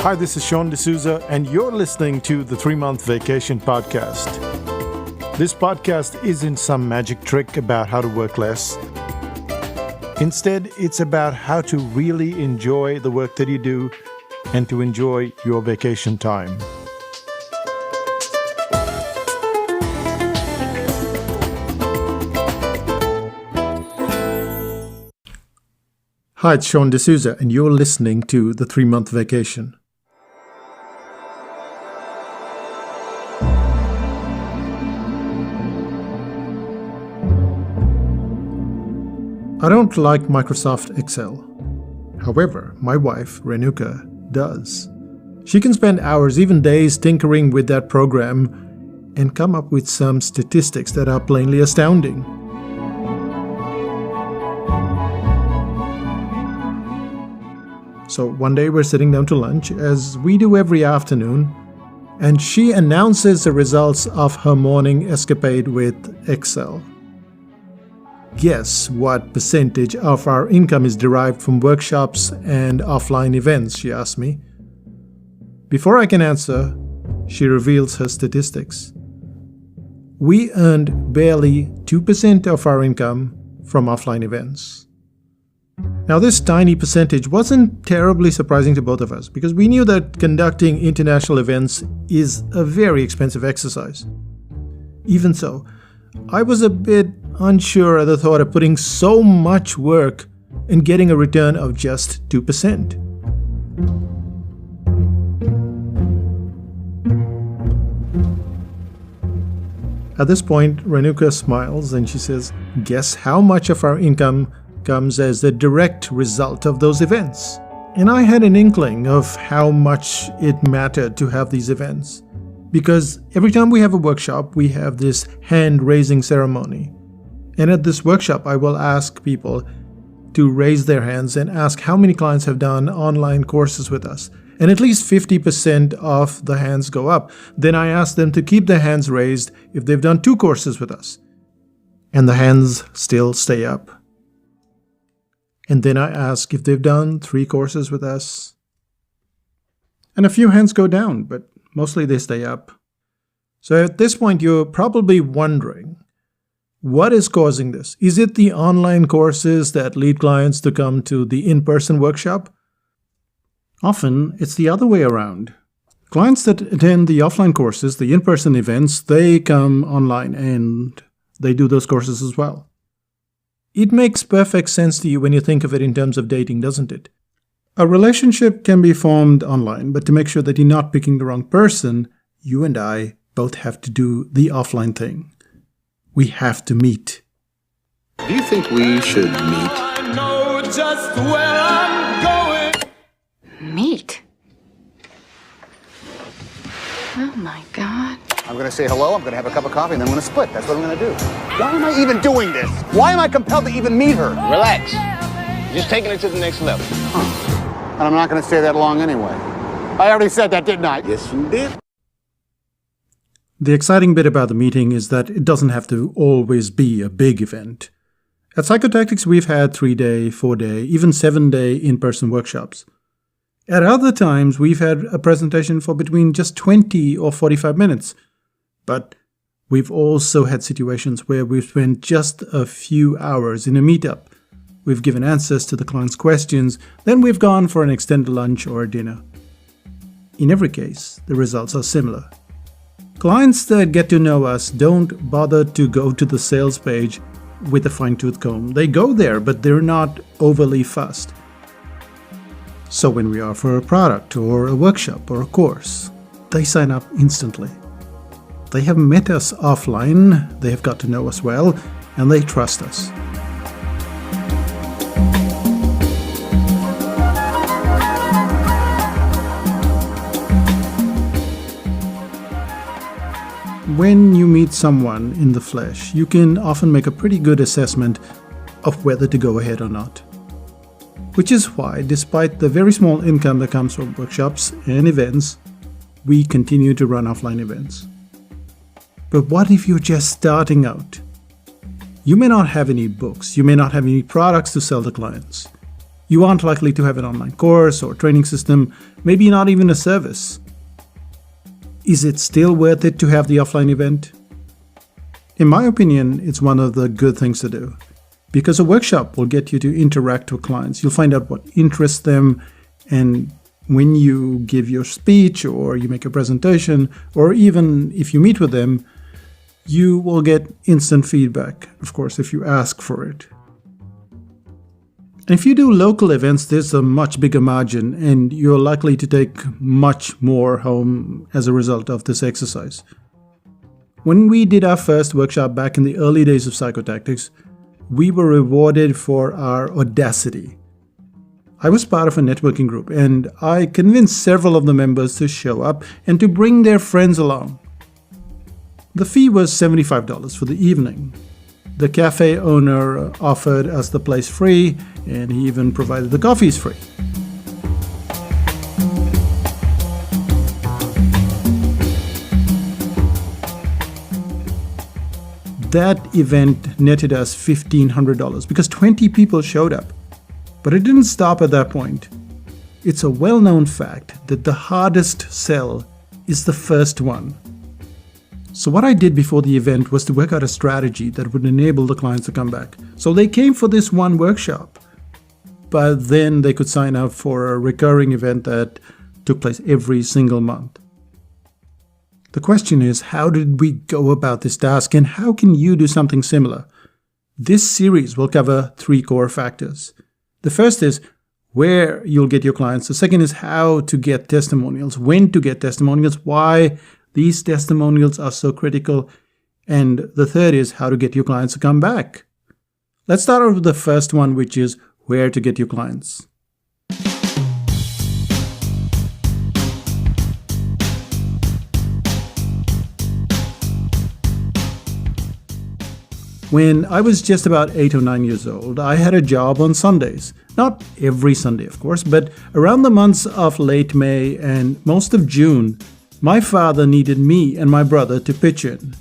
Hi, this is Sean D'Souza, and you're listening to the 3-Month Vacation Podcast. This podcast isn't some magic trick about how to work less. Instead, it's about how to really enjoy the work that you do and to enjoy your vacation time. Hi, it's Sean D'Souza, and you're listening to the 3-Month Vacation. I don't like Microsoft Excel. However, my wife, Renuka, does. She can spend hours, even days, tinkering with that program and come up with some statistics that are plainly astounding. So one day we're sitting down to lunch, as we do every afternoon, and she announces the results of her morning escapade with Excel. Guess what percentage of our income is derived from workshops and offline events, she asked me. Before I can answer, she reveals her statistics. We earned barely 2% of our income from offline events. Now, this tiny percentage wasn't terribly surprising to both of us because we knew that conducting international events is a very expensive exercise. Even so, I was a bit unsure at the thought of putting so much work and getting a return of just 2%. At this point, Renuka smiles and she says, "Guess how much of our income comes as a direct result of those events?" And I had an inkling of how much it mattered to have these events. Because every time we have a workshop, we have this hand-raising ceremony. And at this workshop, I will ask people to raise their hands and ask how many clients have done online courses with us. And at least 50% of the hands go up. Then I ask them to keep their hands raised if they've done 2 courses with us. And the hands still stay up. And then I ask if they've done 3 courses with us. And a few hands go down, but mostly they stay up. So at this point, you're probably wondering, what is causing this? Is it the online courses that lead clients to come to the in-person workshop? Often, it's the other way around. Clients that attend the offline courses, the in-person events, they come online and they do those courses as well. It makes perfect sense to you when you think of it in terms of dating, doesn't it? A relationship can be formed online, but to make sure that you're not picking the wrong person, you and I both have to do the offline thing. We have to meet. Do you think we should meet? I know just where I'm going. Meet? Oh my God. I'm going to say hello, I'm going to have a cup of coffee, and then I'm going to split. That's what I'm going to do. Why am I even doing this? Why am I compelled to even meet her? Relax. Just taking it to the next level. And I'm not going to stay that long anyway. I already said that, didn't I? Yes, you did. The exciting bit about the meeting is that it doesn't have to always be a big event. At Psychotactics, we've had 3-day, 4-day, even 7-day in-person workshops. At other times, we've had a presentation for between just 20 or 45 minutes. But we've also had situations where we've spent just a few hours in a meetup. We've given answers to the client's questions, then we've gone for an extended lunch or a dinner. In every case, the results are similar. Clients that get to know us don't bother to go to the sales page with a fine-tooth comb. They go there, but they're not overly fussed. So when we offer a product or a workshop or a course, they sign up instantly. They have met us offline, they have got to know us well, and they trust us. When you meet someone in the flesh, you can often make a pretty good assessment of whether to go ahead or not. Which is why, despite the very small income that comes from workshops and events, we continue to run offline events. But what if you're just starting out? You may not have any books, you may not have any products to sell to clients. You aren't likely to have an online course or training system, maybe not even a service. Is it still worth it to have the offline event? In my opinion, it's one of the good things to do, because a workshop will get you to interact with clients. You'll find out what interests them, and when you give your speech or you make a presentation, or even if you meet with them, you will get instant feedback, of course, if you ask for it. And if you do local events, there's a much bigger margin, and you're likely to take much more home as a result of this exercise. When we did our first workshop back in the early days of Psychotactics, we were rewarded for our audacity. I was part of a networking group, and I convinced several of the members to show up and to bring their friends along. The fee was $75 for the evening. The cafe owner offered us the place free, and he even provided the coffees free. That event netted us $1,500 because 20 people showed up. But it didn't stop at that point. It's a well-known fact that the hardest sell is the first one. So what I did before the event was to work out a strategy that would enable the clients to come back. So they came for this one workshop, but then they could sign up for a recurring event that took place every single month. The question is, how did we go about this task, and how can you do something similar? This series will cover 3 core factors. The first is where you'll get your clients. The second is how to get testimonials, when to get testimonials, why these testimonials are so critical. And the third is how to get your clients to come back. Let's start out with the first one, which is where to get your clients. When I was just about 8 or 9 years old, I had a job on Sundays. Not every Sunday, of course, but around the months of late May and most of June, my father needed me and my brother to pitch in.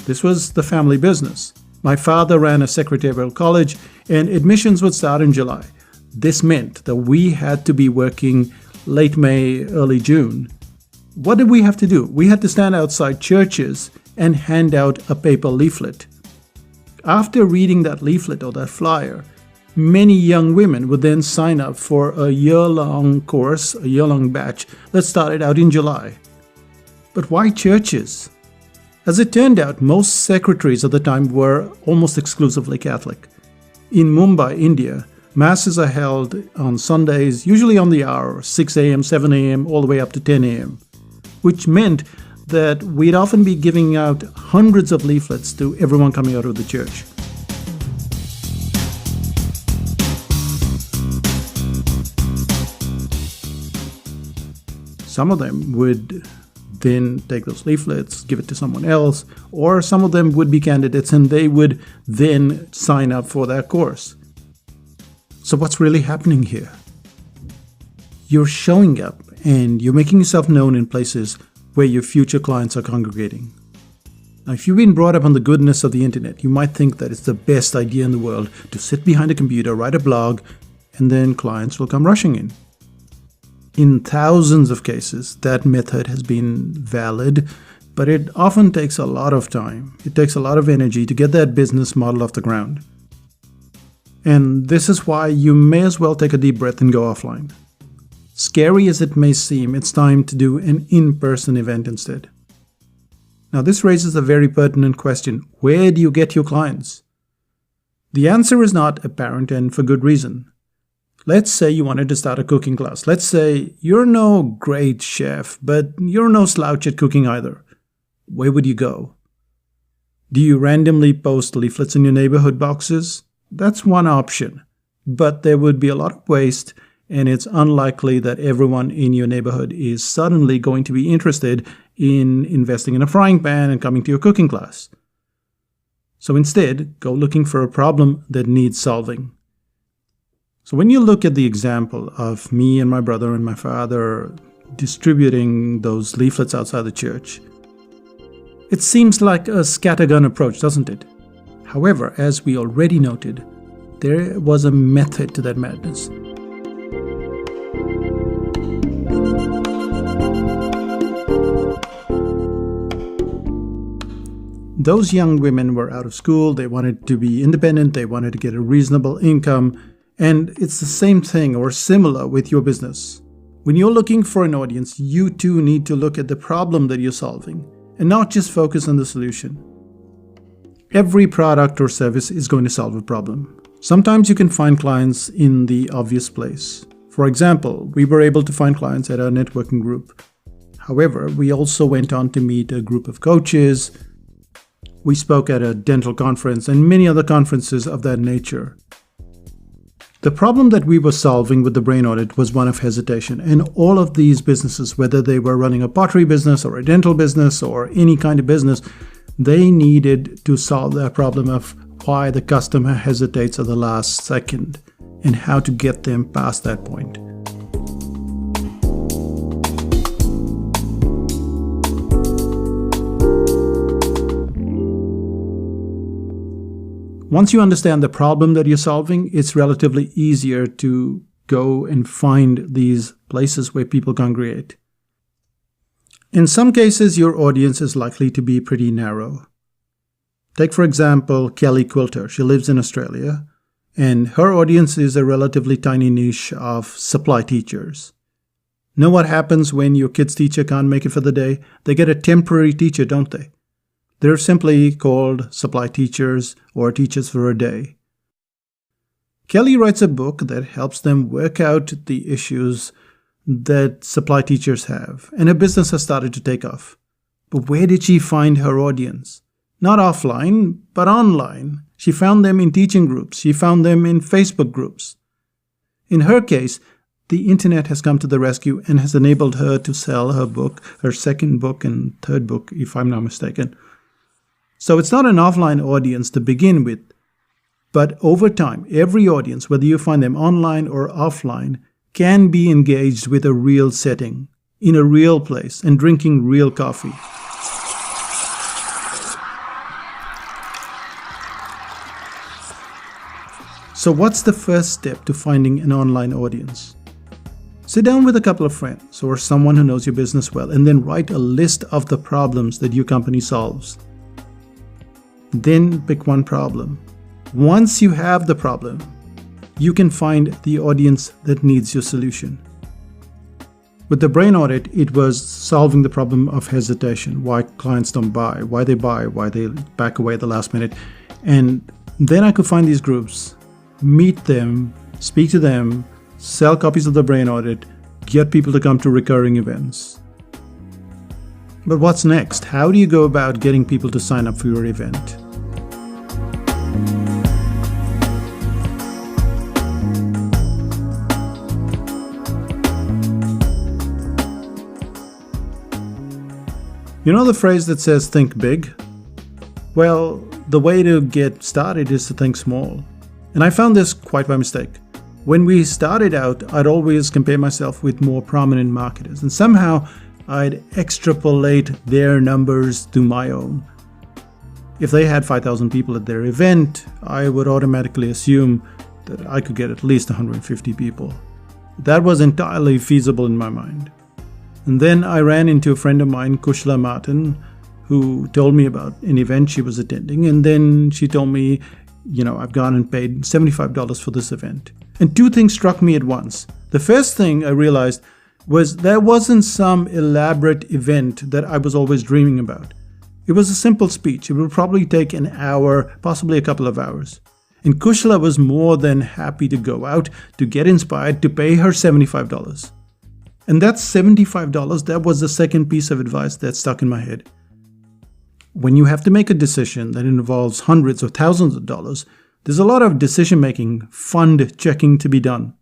This was the family business. My father ran a secretarial college, and admissions would start in July. This meant that we had to be working late May, early June. What did we have to do? We had to stand outside churches and hand out a paper leaflet. After reading that leaflet or that flyer, many young women would then sign up for a year-long course, a year-long batch that started out in July. But why churches? As it turned out, most secretaries at the time were almost exclusively Catholic. In Mumbai, India, masses are held on Sundays, usually on the hour, 6 a.m., 7 a.m., all the way up to 10 a.m., which meant that we'd often be giving out hundreds of leaflets to everyone coming out of the church. Some of them would then take those leaflets, give it to someone else, or some of them would be candidates and they would then sign up for that course. So what's really happening here? You're showing up and you're making yourself known in places where your future clients are congregating. Now, if you've been brought up on the goodness of the internet, you might think that it's the best idea in the world to sit behind a computer, write a blog, and then clients will come rushing in. In thousands of cases, that method has been valid, but it often takes a lot of time. It takes a lot of energy to get that business model off the ground. And this is why you may as well take a deep breath and go offline. Scary as it may seem, it's time to do an in-person event instead. Now, this raises a very pertinent question. Where do you get your clients? The answer is not apparent, and for good reason. Let's say you wanted to start a cooking class. Let's say you're no great chef, but you're no slouch at cooking either. Where would you go? Do you randomly post leaflets in your neighborhood boxes? That's one option, but there would be a lot of waste, and it's unlikely that everyone in your neighborhood is suddenly going to be interested in investing in a frying pan and coming to your cooking class. So instead, go looking for a problem that needs solving. So when you look at the example of me and my brother and my father distributing those leaflets outside the church, it seems like a scattergun approach, doesn't it? However, as we already noted, there was a method to that madness. Those young women were out of school, they wanted to be independent, they wanted to get a reasonable income, and it's the same thing or similar with your business. When you're looking for an audience, you too need to look at the problem that you're solving and not just focus on the solution. Every product or service is going to solve a problem. Sometimes you can find clients in the obvious place. For example, we were able to find clients at our networking group. However, we also went on to meet a group of coaches. We spoke at a dental conference and many other conferences of that nature. The problem that we were solving with the brain audit was one of hesitation, and all of these businesses, whether they were running a pottery business or a dental business or any kind of business, they needed to solve that problem of why the customer hesitates at the last second and how to get them past that point. Once you understand the problem that you're solving, it's relatively easier to go and find these places where people congregate. In some cases, your audience is likely to be pretty narrow. Take, for example, Kelly Quilter. She lives in Australia, and her audience is a relatively tiny niche of supply teachers. Know what happens when your kid's teacher can't make it for the day? They get a temporary teacher, don't they? They're simply called supply teachers or teachers for a day. Kelly writes a book that helps them work out the issues that supply teachers have, and her business has started to take off. But where did she find her audience? Not offline, but online. She found them in teaching groups. She found them in Facebook groups. In her case, the internet has come to the rescue and has enabled her to sell her book, her second book and third book, if I'm not mistaken. So it's not an offline audience to begin with, but over time, every audience, whether you find them online or offline, can be engaged with a real setting, in a real place, and drinking real coffee. So what's the first step to finding an online audience? Sit down with a couple of friends or someone who knows your business well, and then write a list of the problems that your company solves. Then pick one problem. Once you have the problem, you can find the audience that needs your solution. With the brain audit, it was solving the problem of hesitation, why clients don't buy, why they back away at the last minute. And then I could find these groups, meet them, speak to them, sell copies of the brain audit, get people to come to recurring events. But what's next? How do you go about getting people to sign up for your event? You know the phrase that says think big? Well, the way to get started is to think small. And I found this quite by mistake. When we started out, I'd always compare myself with more prominent marketers, and somehow I'd extrapolate their numbers to my own. If they had 5,000 people at their event, I would automatically assume that I could get at least 150 people. That was entirely feasible in my mind. And then I ran into a friend of mine, Kushla Martin, who told me about an event she was attending, and then she told me, I've gone and paid $75 for this event. And two things struck me at once. The first thing I realized was there wasn't some elaborate event that I was always dreaming about. It was a simple speech. It would probably take an hour, possibly a couple of hours. And Kushla was more than happy to go out, to get inspired, to pay her $75. And that $75, that was the second piece of advice that stuck in my head. When you have to make a decision that involves hundreds or thousands of dollars, there's a lot of decision-making, fund checking to be done.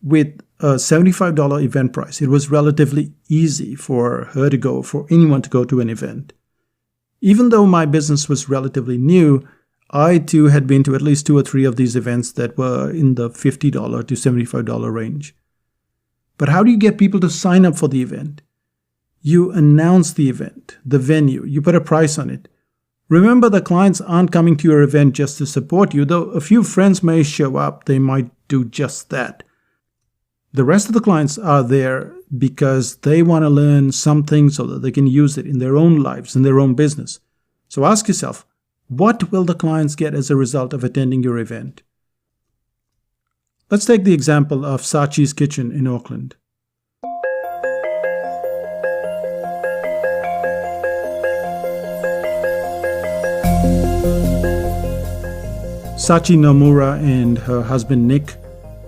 With a $75 event price, it was relatively easy for anyone to go to an event. Even though my business was relatively new, I too had been to at least 2 or 3 of these events that were in the $50 to $75 range. But how do you get people to sign up for the event? You announce the event, the venue, you put a price on it. Remember, the clients aren't coming to your event just to support you, though a few friends may show up, they might do just that. The rest of the clients are there because they want to learn something so that they can use it in their own lives, in their own business. So ask yourself, what will the clients get as a result of attending your event? Let's take the example of Saatchi's Kitchen in Auckland. Saatchi Nomura and her husband Nick,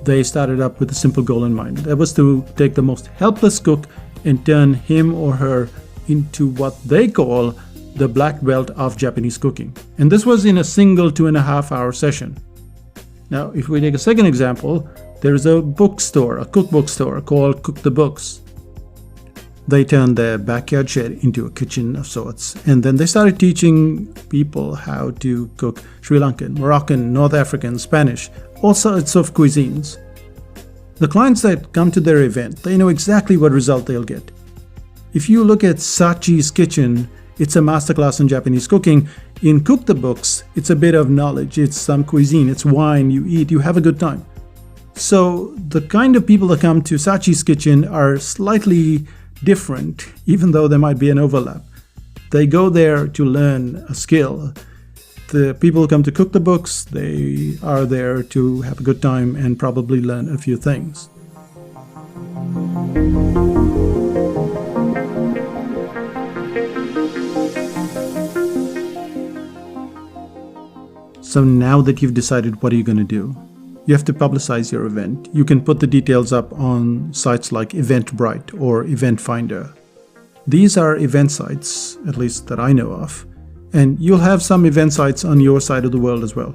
they started up with a simple goal in mind. That was to take the most helpless cook and turn him or her into what they call the black belt of Japanese cooking. And this was in a single 2.5-hour session. Now, if we take a second example, there is a bookstore, a cookbook store called Cook the Books. They turned their backyard shed into a kitchen of sorts, and then they started teaching people how to cook Sri Lankan, Moroccan, North African, Spanish, all sorts of cuisines. The clients that come to their event, they know exactly what result they'll get. If you look at Saatchi's Kitchen, it's a masterclass in Japanese cooking. In Cook the Books, it's a bit of knowledge, it's some cuisine, it's wine, you eat, you have a good time. So the kind of people that come to Saatchi's Kitchen are slightly different, even though there might be an overlap. They go there to learn a skill. The people who come to Cook the Books, they are there to have a good time and probably learn a few things. So now that you've decided what are you going to do, you have to publicize your event. You can put the details up on sites like Eventbrite or Event Finder. These are event sites, at least that I know of, and you'll have some event sites on your side of the world as well.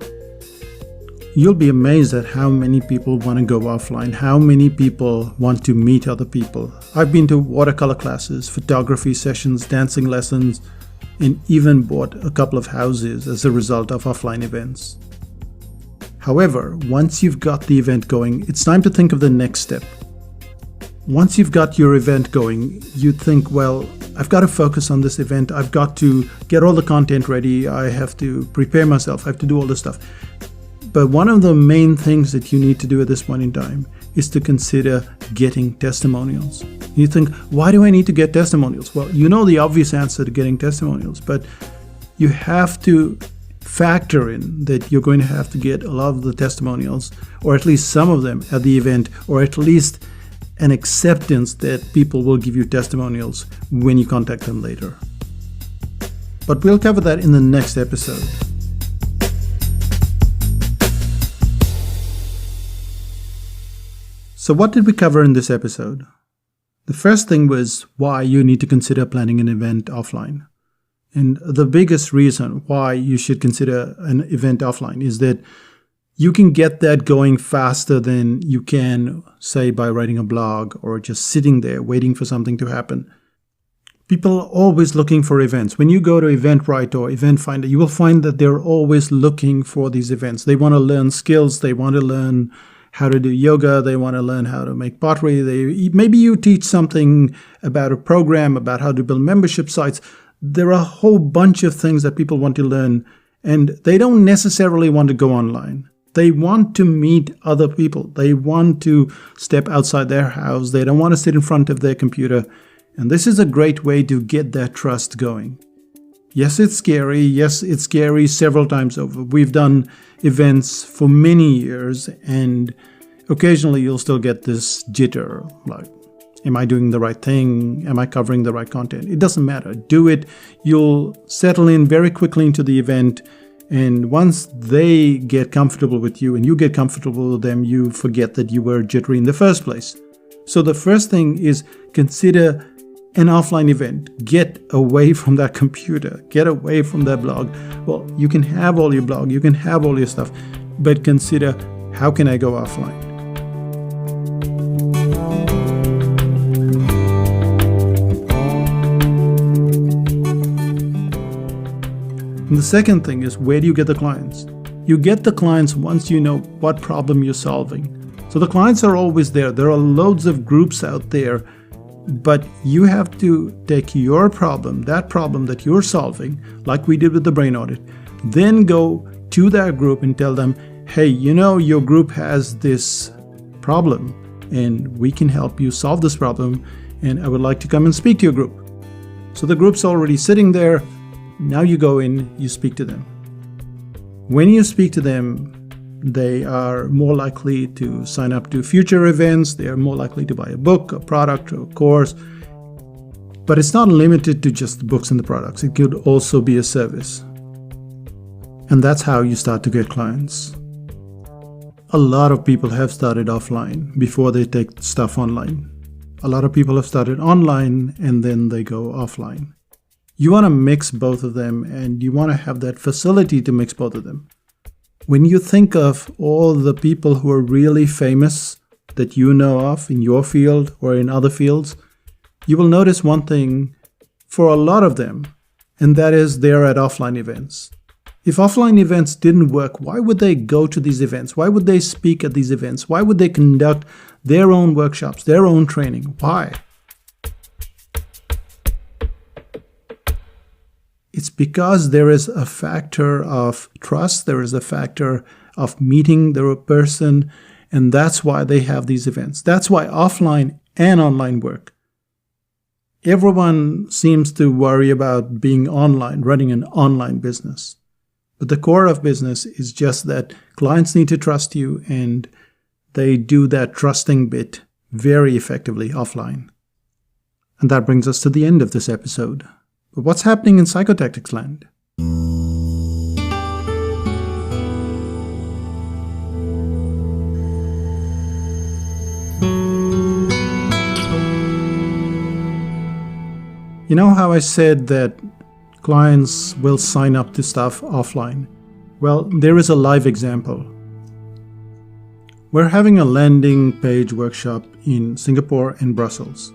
You'll be amazed at how many people want to go offline, how many people want to meet other people. I've been to watercolor classes, photography sessions, dancing lessons, and even bought a couple of houses as a result of offline events. However, once you've got the event going, it's time to think of the next step. Once you've got your event going, you think, well, I've got to focus on this event. I've got to get all the content ready. I have to prepare myself. I have to do all this stuff. But one of the main things that you need to do at this point in time is to consider getting testimonials. You think, why do I need to get testimonials? Well, you know the obvious answer to getting testimonials, but you have to factor in that you're going to have to get a lot of the testimonials, or at least some of them at the event, or at least an acceptance that people will give you testimonials when you contact them later. But we'll cover that in the next episode. So what did we cover in this episode? The first thing was why you need to consider planning an event offline. And the biggest reason why you should consider an event offline is that you can get that going faster than you can, say, by writing a blog or just sitting there waiting for something to happen. People are always looking for events. When you go to Eventbrite or Event Finder, you will find that they're always looking for these events. They want to learn skills. They want to learn how to do yoga. They want to learn how to make pottery. Maybe you teach something about a program, about how to build membership sites. There are a whole bunch of things that people want to learn, and they don't necessarily want to go online. They want to meet other people. They want to step outside their house. They don't want to sit in front of their computer. And this is a great way to get that trust going. Yes, it's scary. Yes, it's scary several times over. We've done events for many years, and occasionally you'll still get this jitter, like, am I doing the right thing? Am I covering the right content? It doesn't matter. Do it. You'll settle in very quickly into the event, and once they get comfortable with you and you get comfortable with them, you forget that you were jittery in the first place. So the first thing is consider an offline event. Get away from that computer. Get away from that blog. Well, you can have all your blog, you can have all your stuff, but consider, how can I go offline? And the second thing is, where do you get the clients? You get the clients once you know what problem you're solving. So the clients are always there. There are loads of groups out there, but you have to take your problem, that problem that you're solving, like we did with the brain audit, then go to that group and tell them, hey, your group has this problem and we can help you solve this problem, and I would like to come and speak to your group. So the group's already sitting there. Now you go in, you speak to them. When you speak to them, they are more likely to sign up to future events. They are more likely to buy a book, a product, or a course. But it's not limited to just the books and the products. It could also be a service. And that's how you start to get clients. A lot of people have started offline before they take stuff online. A lot of people have started online and then they go offline. You want to mix both of them, and you want to have that facility to mix both of them. When you think of all the people who are really famous that you know of in your field or in other fields, you will notice one thing for a lot of them, and that is they're at offline events. If offline events didn't work, why would they go to these events? Why would they speak at these events? Why would they conduct their own workshops, their own training? Why? It's because there is a factor of trust, there is a factor of meeting the person, and that's why they have these events. That's why offline and online work. Everyone seems to worry about being online, running an online business. But the core of business is just that clients need to trust you, and they do that trusting bit very effectively offline. And that brings us to the end of this episode. But what's happening in Psychotactics land? You know how I said that clients will sign up to stuff offline? Well, there is a live example. We're having a landing page workshop in Singapore and Brussels.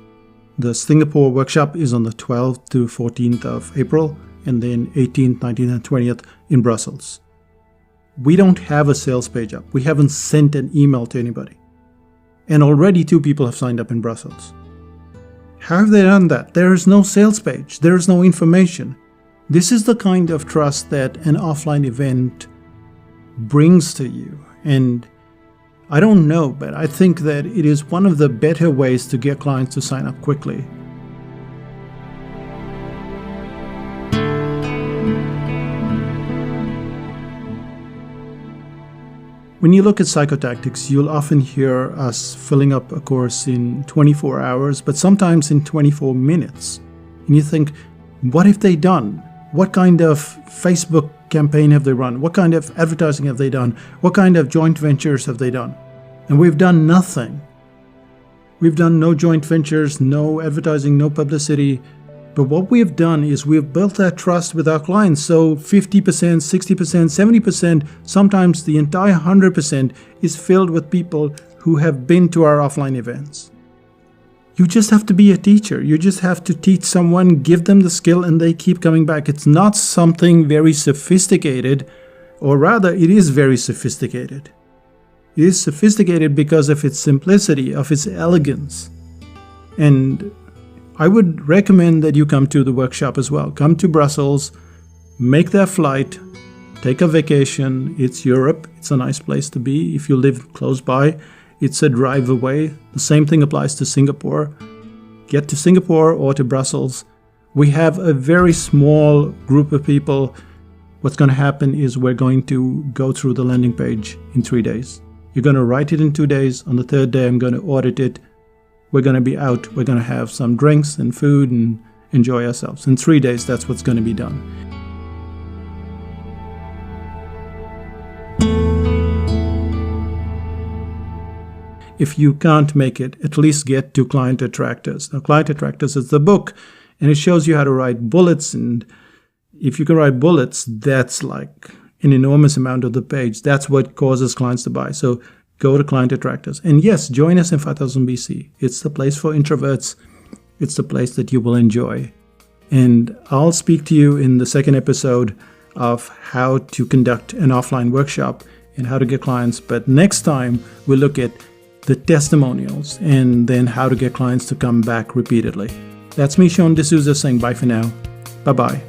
The Singapore workshop is on the 12th to 14th of April, and then 18th, 19th, and 20th in Brussels. We don't have a sales page up. We haven't sent an email to anybody. And already 2 people have signed up in Brussels. How have they done that? There is no sales page. There is no information. This is the kind of trust that an offline event brings to you. And I don't know, but I think that it is one of the better ways to get clients to sign up quickly. When you look at Psychotactics, you'll often hear us filling up a course in 24 hours, but sometimes in 24 minutes. And you think, what have they done? What kind of Facebook campaign have they run? What kind of advertising have they done? What kind of joint ventures have they done? And we've done nothing. We've done no joint ventures, no advertising, no publicity. But what we have done is we've built that trust with our clients. So 50%, 60%, 70%, sometimes the entire 100% is filled with people who have been to our offline events. You just have to be a teacher. You just have to teach someone, give them the skill, and they keep coming back. It's not something very sophisticated, or rather, it is very sophisticated. It is sophisticated because of its simplicity, of its elegance. And I would recommend that you come to the workshop as well. Come to Brussels, make that flight, take a vacation. It's Europe. It's a nice place to be. If you live close by, it's a drive away. The same thing applies to Singapore. Get to Singapore or to Brussels. We have a very small group of people. What's going to happen is we're going to go through the landing page in 3 days. You're going to write it in 2 days. On the 3rd day, I'm going to audit it. We're going to be out. We're going to have some drinks and food and enjoy ourselves. In 3 days, that's what's going to be done. If you can't make it, at least get to Client Attractors. Now, Client Attractors is the book, and it shows you how to write bullets. And if you can write bullets, that's like an enormous amount of the page. That's what causes clients to buy. So go to Client Attractors. And yes, join us in 5000 BC. It's the place for introverts. It's the place that you will enjoy. And I'll speak to you in the 2nd episode of how to conduct an offline workshop and how to get clients. But next time, we'll look at the testimonials and then how to get clients to come back repeatedly. That's me, Sean D'Souza, saying bye for now. Bye-bye.